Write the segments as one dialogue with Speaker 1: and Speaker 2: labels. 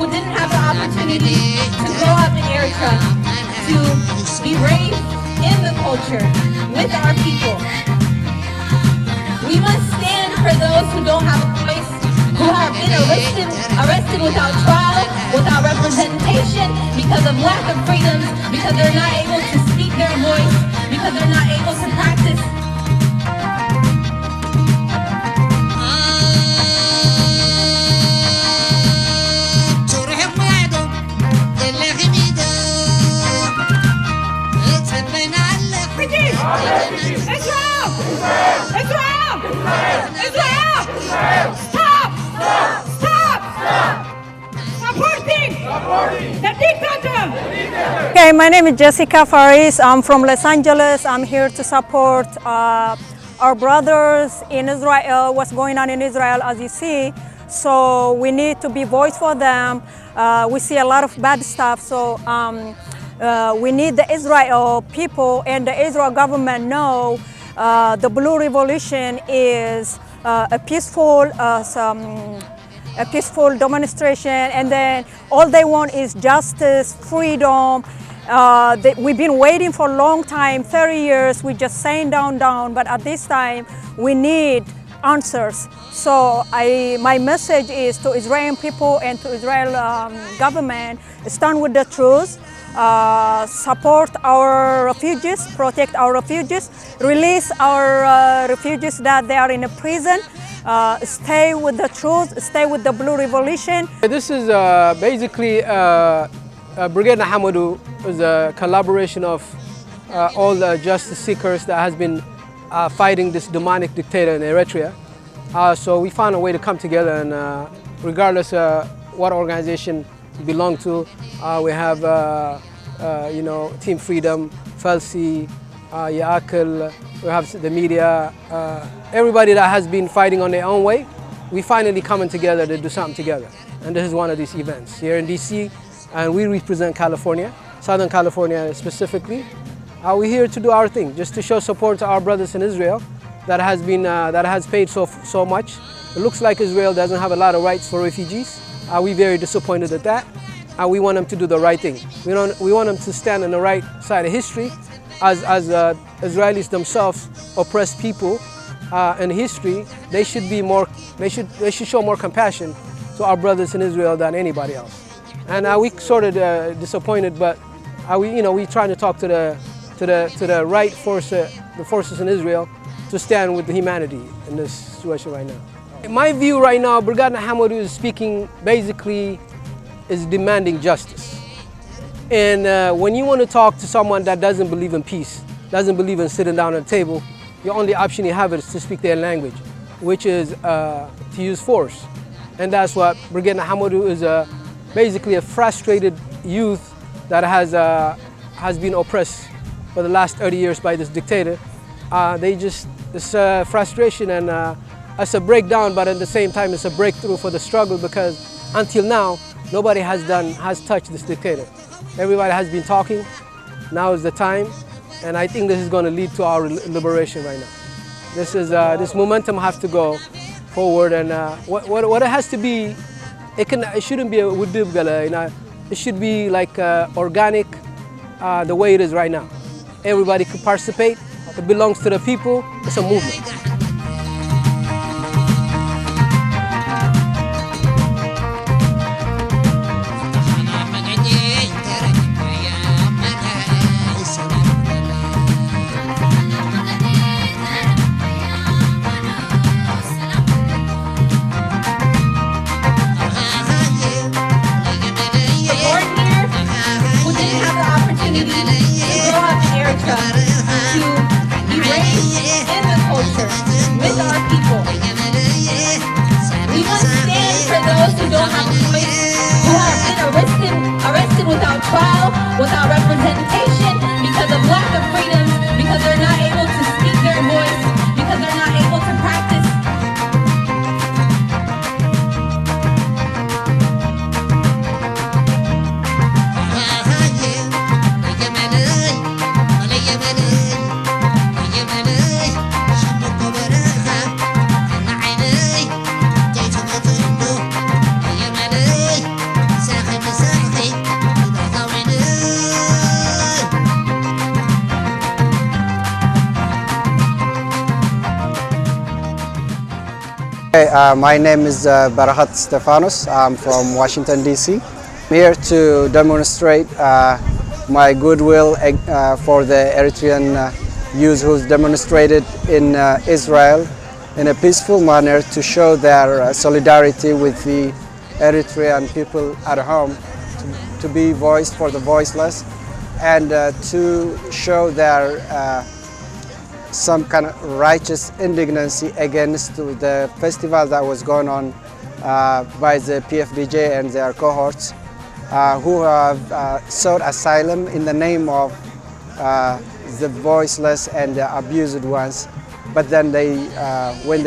Speaker 1: who didn't have the opportunity to grow up in Eritrea, to be raised in the culture with our people. We must stand for those who don't have a voice, who have been arrested without trial, without representation, because of lack of freedoms, because they're not able to speak their voice, because they're not able to practice.
Speaker 2: Israel! Israel! Israel! Stop! Stop! Supporting the dictator! Okay, my name is Jessica Faris. I'm from Los Angeles. I'm here to support our brothers in Israel, what's going on in Israel, as you see. So we need to be voice for them. We see a lot of bad stuff. So we need the Israel people and the Israel government know the Blue Revolution is a peaceful demonstration, and then all they want is justice, freedom. We've been waiting for a long time, 30 years, we're just saying down, but at this time we need answers. So my message is to Israeli people and to Israel government, stand with the truth. Support our refugees, protect our refugees, release our refugees that they are in a prison, stay with the truth, stay with the Blue Revolution.
Speaker 3: This is basically Brigade Nahamadu is a collaboration of all the justice seekers that has been fighting this demonic dictator in Eritrea. So we found a way to come together, and regardless what organization you belong to, we have you know, Team Freedom, Felsi, Yaakil, we have the media, everybody that has been fighting on their own way. We finally coming together to do something together, and this is one of these events here in DC, and we represent California, Southern California specifically. We're here to do our thing, just to show support to our brothers in Israel that has been that has paid so much. It looks like Israel doesn't have a lot of rights for refugees. We're very disappointed at that. We want them to do the right thing. We want them to stand on the right side of history, as Israelis themselves oppressed people in history. They should be more. They should show more compassion to our brothers in Israel than anybody else. And we sort of disappointed, but we trying to talk to the right force, the forces in Israel, to stand with the humanity in this situation right now. In my view right now, Brigade Nahamadu is speaking, basically is demanding justice. And when you want to talk to someone that doesn't believe in peace, doesn't believe in sitting down at a table, the only option you have is to speak their language, which is to use force. And that's what Brigade Nahamadu is, basically a frustrated youth that has been oppressed for the last 30 years by this dictator. It's frustration, and it's a breakdown, but at the same time it's a breakthrough for the struggle, because until now nobody has touched this dictator. Everybody has been talking. Now is the time, and I think this is going to lead to our liberation right now. This momentum has to go forward, and what it has to be, it shouldn't be a wudibgala, it should be like organic, the way it is right now. Everybody can participate. It belongs to the people. It's a movement.
Speaker 1: Arrested without trial, without representation, because of lack of freedom, because they're not able to speak their voice, because they're not able to practice.
Speaker 4: Hey, my name is Barahat Stefanos. I'm from Washington, D.C. I'm here to demonstrate my goodwill for the Eritrean youth who's demonstrated in Israel in a peaceful manner to show their solidarity with the Eritrean people at home, to be voice for the voiceless, and to show their some kind of righteous indignancy against the festival that was going on by the PFDJ and their cohorts who have sought asylum in the name of the voiceless and the abused ones. But then they, when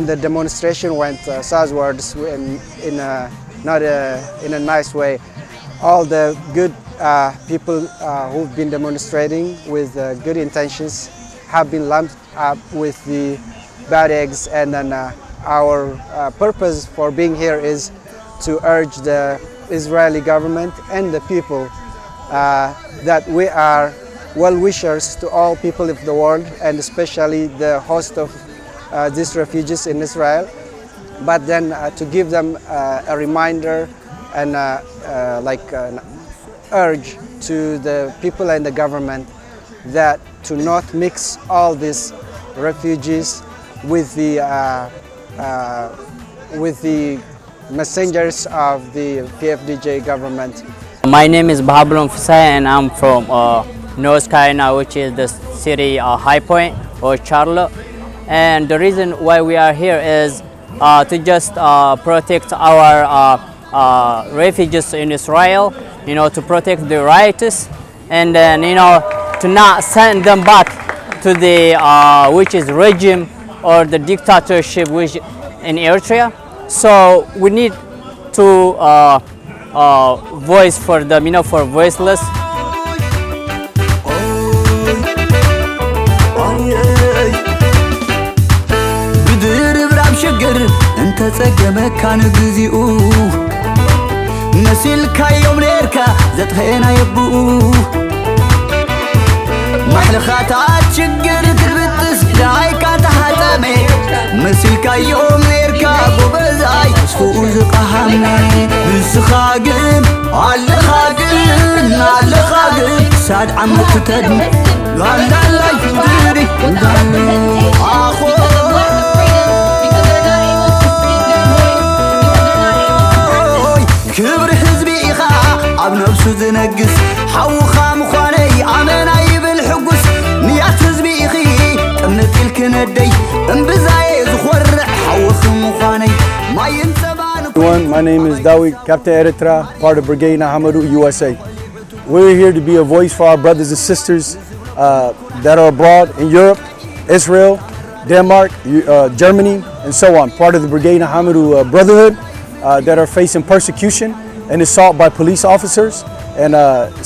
Speaker 4: the demonstration went southwards in a nice way, all the good people who've been demonstrating with good intentions have been lumped up with the bad eggs, and then our purpose for being here is to urge the Israeli government and the people that we are well-wishers to all people of the world, and especially the host of these refugees in Israel, but then to give them a reminder and like an urge to the people and the government that to not mix all these refugees with the messengers of the PFDJ government.
Speaker 5: My name is Bahabulon Fisai, and I'm from North Carolina, which is the city High Point or Charlotte. And the reason why we are here is to just protect our refugees in Israel, to protect the rights, and then, to not send them back to the which is regime or the dictatorship which in Eritrea. So we need to voice for them, for voiceless.
Speaker 6: مسيلك يوم نيركا زتخينا يبو محلخاتات شجر تربتس دايكا تحتمي مسيلك يوم نيركا بوبزاي سفوز قهامي نسخاقن على خاقن ساد عمت تدم قال لا يفدري اخو كبر حزبي إخا عبنفسو زنقس حوخا مخاني عمنا يبل حقس نيات حزبي إخي كمنت الكندي انبزاي زخور حوخ مخاني ما ينسبان.
Speaker 7: My name is Dawi, Captain Eritrea, part of Brigade Nahamadu, USA. We're here to be a voice for our brothers and sisters that are abroad in Europe, Israel, Denmark, Germany, and so on. Part of the Brigade Nahamadu Brotherhood. That are facing persecution and assault by police officers, and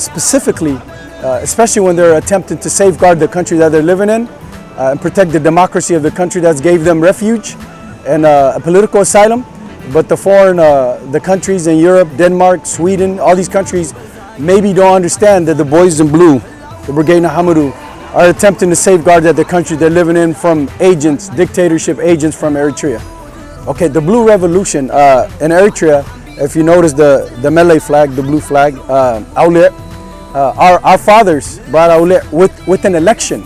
Speaker 7: specifically, especially when they're attempting to safeguard the country that they're living in and protect the democracy of the country that's gave them refuge and a political asylum. But the countries in Europe, Denmark, Sweden, all these countries maybe don't understand that the boys in blue, the Brigade Nahamadu, are attempting to safeguard that the country they're living in from agents, dictatorship agents from Eritrea. Okay, the Blue Revolution in Eritrea, if you notice the Malay flag, the blue flag, Aulet, our fathers brought Aulet with an election.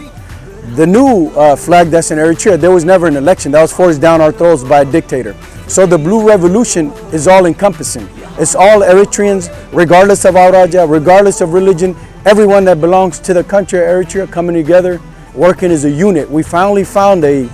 Speaker 7: The new flag that's in Eritrea, there was never an election. That was forced down our throats by a dictator. So the Blue Revolution is all encompassing. It's all Eritreans, regardless of Auraja, regardless of religion, everyone that belongs to the country of Eritrea coming together, working as a unit. We finally found a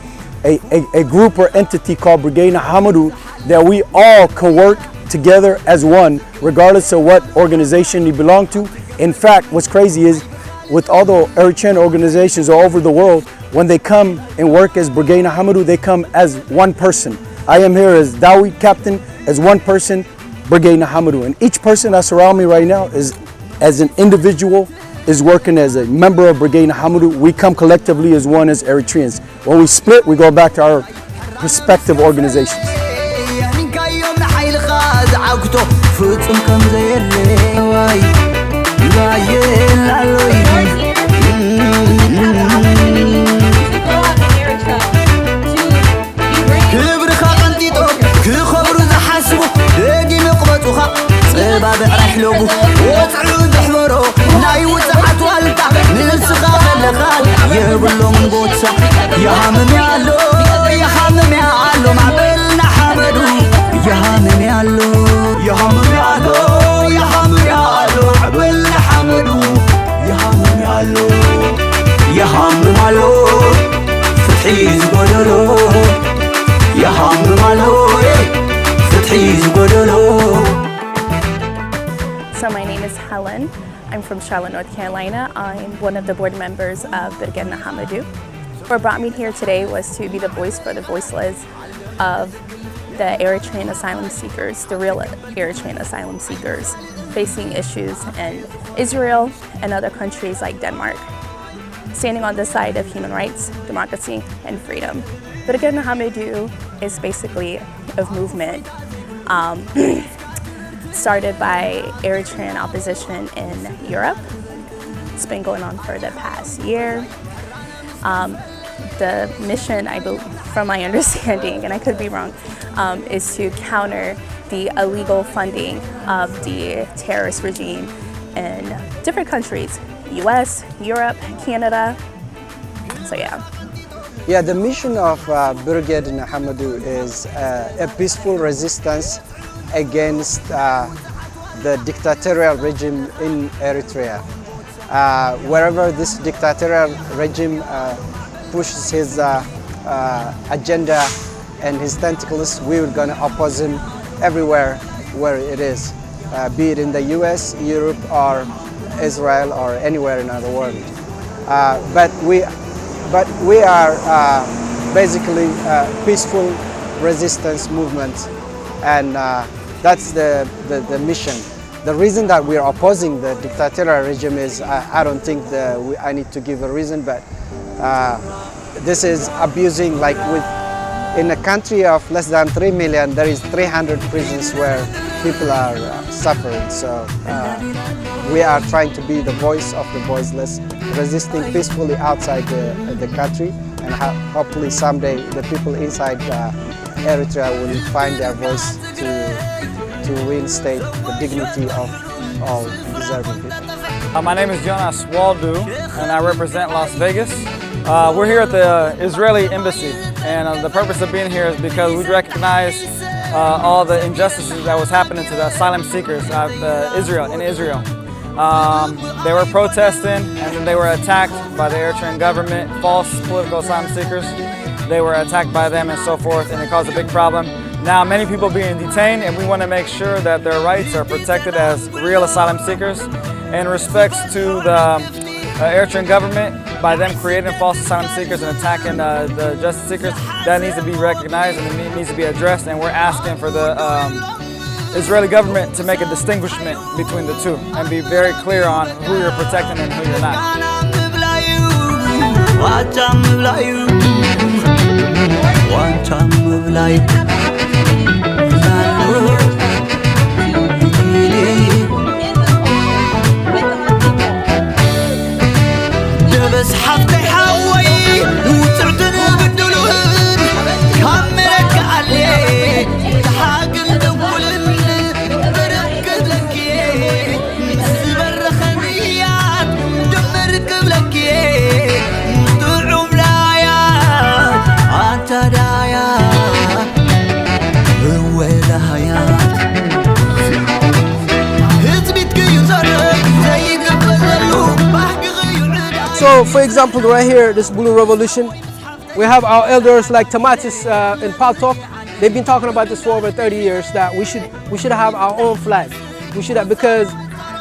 Speaker 7: group or entity called Brigade Nahamadu that we all can work together as one, regardless of what organization you belong to. In fact, what's crazy is with all the Eritrean organizations all over the world, when they come and work as Brigade Nahamadu, they come as one person. I am here as Dawi, captain, as one person, Brigade Nahamadu. And each person that's around me right now is, as an individual, is working as a member of Brigade Nahamadu. We come collectively as one as Eritreans. When we split, we go back to our respective organizations.
Speaker 6: قلبو وطعو بحبرو ناي وزعت والتا ننسخا خلقال يبلو من بوتسا يا همم يالو يا همم يالو معبلنا حمدو يا همم يالو يا همم يالو يا همم يالو معبلنا حمدو يا همم يالو يا همم يالو فتحي زبدلو يا همم يالو فتحي زبدلو.
Speaker 8: So my name is Helen. I'm from Charlotte, North Carolina. I'm one of the board members of Birgena Hamadou. What brought me here today was to be the voice for the voiceless of the Eritrean asylum seekers, the real Eritrean asylum seekers facing issues in Israel and other countries like Denmark, standing on the side of human rights, democracy, and freedom. Birgena Hamadou is basically a movement started by Eritrean opposition in Europe. It's been going on for the past year. The mission, I believe, from my understanding, and I could be wrong, is to counter the illegal funding of the terrorist regime in different countries, US, Europe, Canada, so yeah.
Speaker 4: Yeah, the mission of Birgena Hamadou is a peaceful resistance against the dictatorial regime in Eritrea. Wherever this dictatorial regime pushes his agenda and his tentacles, we are going to oppose him everywhere where it is, be it in the US, Europe, or Israel, or anywhere in the world. But we are basically a peaceful resistance movement, and that's the mission. The reason that we are opposing the dictatorial regime is, I don't think I need to give a reason, but this is abusing, like in a country of less than 3 million, there is 300 prisons where people are suffering. So we are trying to be the voice of the voiceless, resisting peacefully outside the country, and hopefully someday the people inside Eritrea will find their voice to reinstate the dignity of all deserving people.
Speaker 9: My name is Jonas Waldu, and I represent Las Vegas. We're here at the Israeli embassy, and the purpose of being here is because we recognize all the injustices that was happening to the asylum seekers in Israel. They were protesting, and then they were attacked by the Eritrean government, false political asylum seekers. They were attacked by them and so forth, and it caused a big problem. Now many people being detained, and we want to make sure that their rights are protected as real asylum seekers. In respects to the Eritrean government, by them creating false asylum seekers and attacking the justice seekers, that needs to be recognized and it needs to be addressed, and we're asking for the Israeli government to make a distinguishment between the two and be very clear on who you're protecting and who you're not.
Speaker 3: So, for example, right here, this Blue Revolution, we have our elders like Tamatis and Paltok. They've been talking about this for over 30 years, that we should have our own flag. We should have, because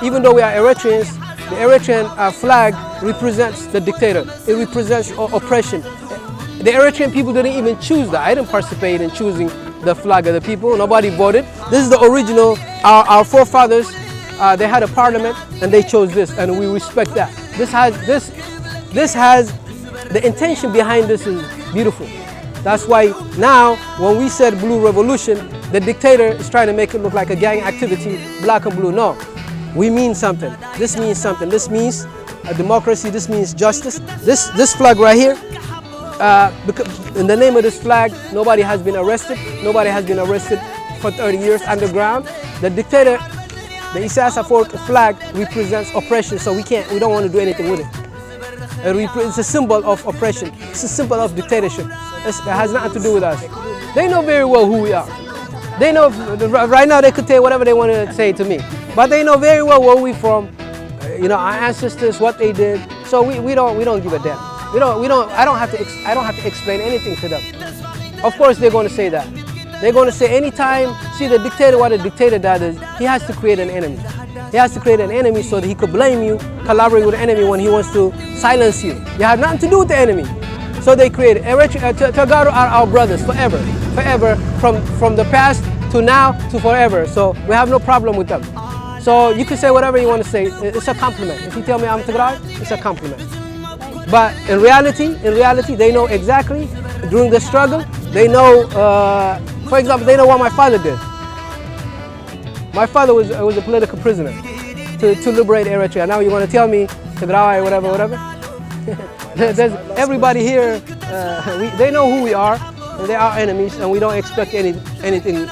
Speaker 3: even though we are Eritreans, the Eritrean flag represents the dictator. It represents oppression. The Eritrean people didn't even choose that. I didn't participate in choosing the flag of the people. Nobody voted. This is the original. Our forefathers, they had a parliament and they chose this, and we respect that. This has the intention behind this is beautiful. That's why now when we said Blue Revolution, the dictator is trying to make it look like a gang activity, black and blue. No, we mean something. This means something. This means a democracy. This means justice. This flag right here, in the name of this flag, nobody has been arrested. Nobody has been arrested for 30 years underground. The dictator The Isaias Afwerki flag represents oppression, so we don't want to do anything with it. It's a symbol of oppression. It's a symbol of dictatorship. It has nothing to do with us. They know very well who we are. They know, right now they could say whatever they want to say to me, but they know very well where we're from, our ancestors, what they did. So we don't give a damn. I don't have to explain anything to them. Of course they're going to say that. They're going to say anytime, see the dictator, what a dictator does is he has to create an enemy. He has to create an enemy so that he could blame you, collaborate with the enemy when he wants to silence you. You have nothing to do with the enemy. So they created Tagaru are our brothers forever, from the past to now to forever. So we have no problem with them. So you can say whatever you want to say. It's a compliment. If you tell me I'm Tigray, it's a compliment. But in reality, they know exactly during the struggle. They know, for example, they know what my father did. My father was a political prisoner to liberate Eritrea. Now you want to tell me Tigray, whatever? There's everybody here, they know who we are, and they are enemies, and we don't expect anything.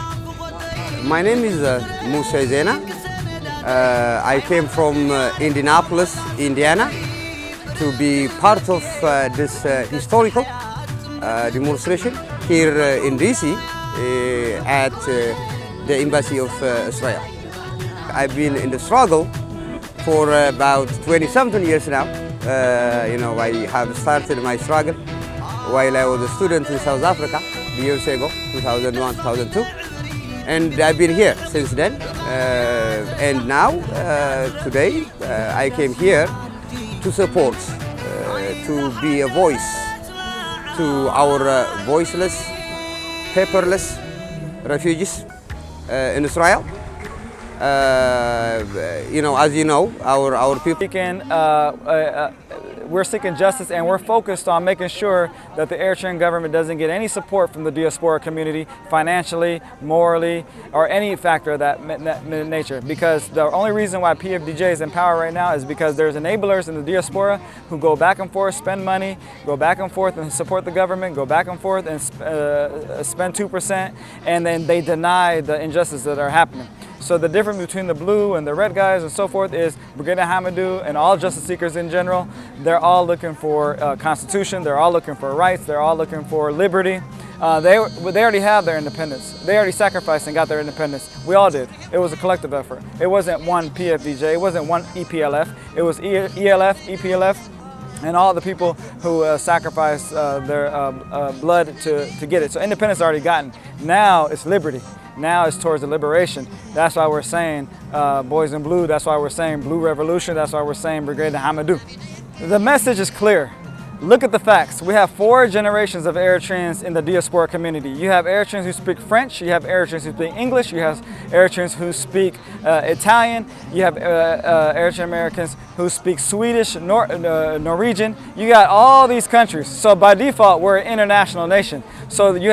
Speaker 10: My name is Musa Zena. I came from Indianapolis, Indiana, to be part of this historical demonstration here in DC at the Embassy of Israel. I've been in the struggle for about 20-something years now. I have started my struggle while I was a student in South Africa years ago, 2001, 2002. And I've been here since then. And now, today, I came here to support, to be a voice to our voiceless, paperless refugees in Israel. As you know, our people.
Speaker 9: We're seeking justice, and we're focused on making sure that the Eritrean government doesn't get any support from the diaspora community, financially, morally, or any factor of that nature. Because the only reason why PFDJ is in power right now is because there's enablers in the diaspora who go back and forth, spend money, go back and forth and support the government, go back and forth and spend 2%, and then they deny the injustices that are happening. So the difference between the blue and the red guys and so forth is Brigadier Hamadou and all justice seekers in general, they're all looking for constitution, they're all looking for rights, they're all looking for liberty. They already have their independence. They already sacrificed and got their independence. We all did. It was a collective effort. It wasn't one PFDJ, it wasn't one EPLF. It was ELF, EPLF, and all the people who sacrificed their blood to get it. So independence already gotten. Now it's liberty. Now it's towards the liberation. That's why we're saying Boys in Blue. That's why we're saying Blue Revolution. That's why we're saying Brigadier Hamadou. The message is clear. Look at the facts. We have 4 generations of Eritreans in the diaspora community. You have Eritreans who speak French. You have Eritreans who speak English. You have Eritreans who speak Italian. You have Eritrean Americans who speak Swedish, Norwegian. You got all these countries. So by default, we're an international nation. So you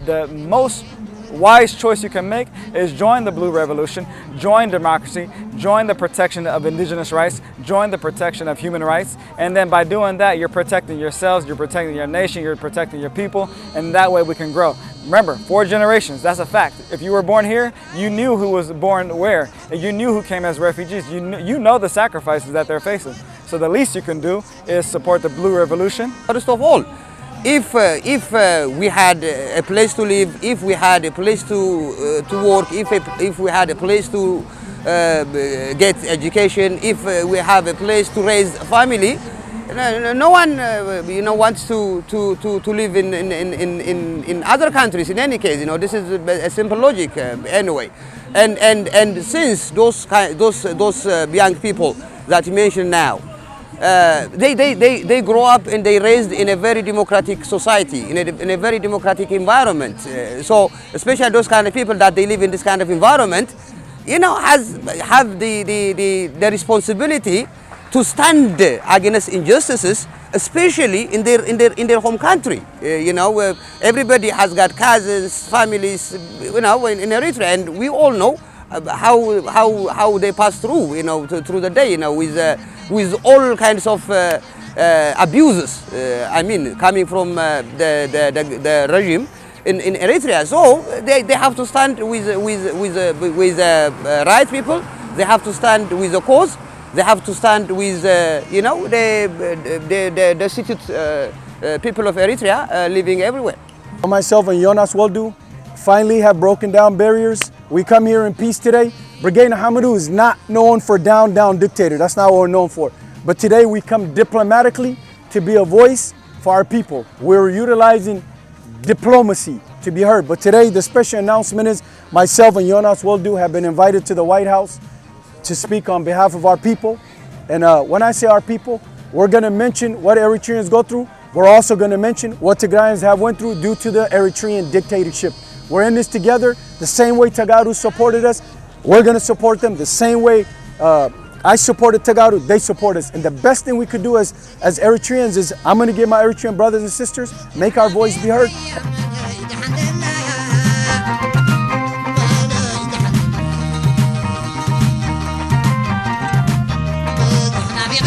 Speaker 9: the most wise choice you can make is join the Blue Revolution, join democracy, join the protection of indigenous rights, join the protection of human rights, and then by doing that, you're protecting yourselves, you're protecting your nation, you're protecting your people, and that way we can grow. Remember, 4 generations, that's a fact. If you were born here, you knew who was born where, and you knew who came as refugees. You know the sacrifices that they're facing. So the least you can do is support the Blue Revolution.
Speaker 10: First of all, if we had a place to live, if we had a place to work, if we had a place to get education, if we have a place to raise a family, no one wants to live in other countries. In any case, this is a simple logic anyway. And since those young people that you mentioned now, they grow up and they raised in a very democratic society, in a very democratic environment. So especially those kind of people that they live in this kind of environment, have the responsibility to stand against injustices, especially in their home country. Everybody has got cousins, families, in Eritrea, and we all know how they pass through, through the day, with all kinds of abuses. Coming from the regime, in Eritrea. So they have to stand with right people. They have to stand with the cause. They have to stand with you know, the destitute people of Eritrea living everywhere.
Speaker 7: Myself and Jonas Waldu finally have broken down barriers. We come here in peace today. Brigade Nahamadu is not known for down dictator. That's not what we're known for. But today we come diplomatically to be a voice for our people. We're utilizing diplomacy to be heard. But today the special announcement is myself and Jonas Waldu have been invited to the White House to speak on behalf of our people. And when I say our people, we're going to mention what Eritreans go through. We're also going to mention what Tigrayans have went through due to the Eritrean dictatorship. We're in this together. The same way Tagaru supported us, we're going to support them. The same way I supported Tagaru, they support us. And the best thing we could do as Eritreans is, I'm going to give my Eritrean brothers and sisters, make our voice be heard.
Speaker 11: Nabi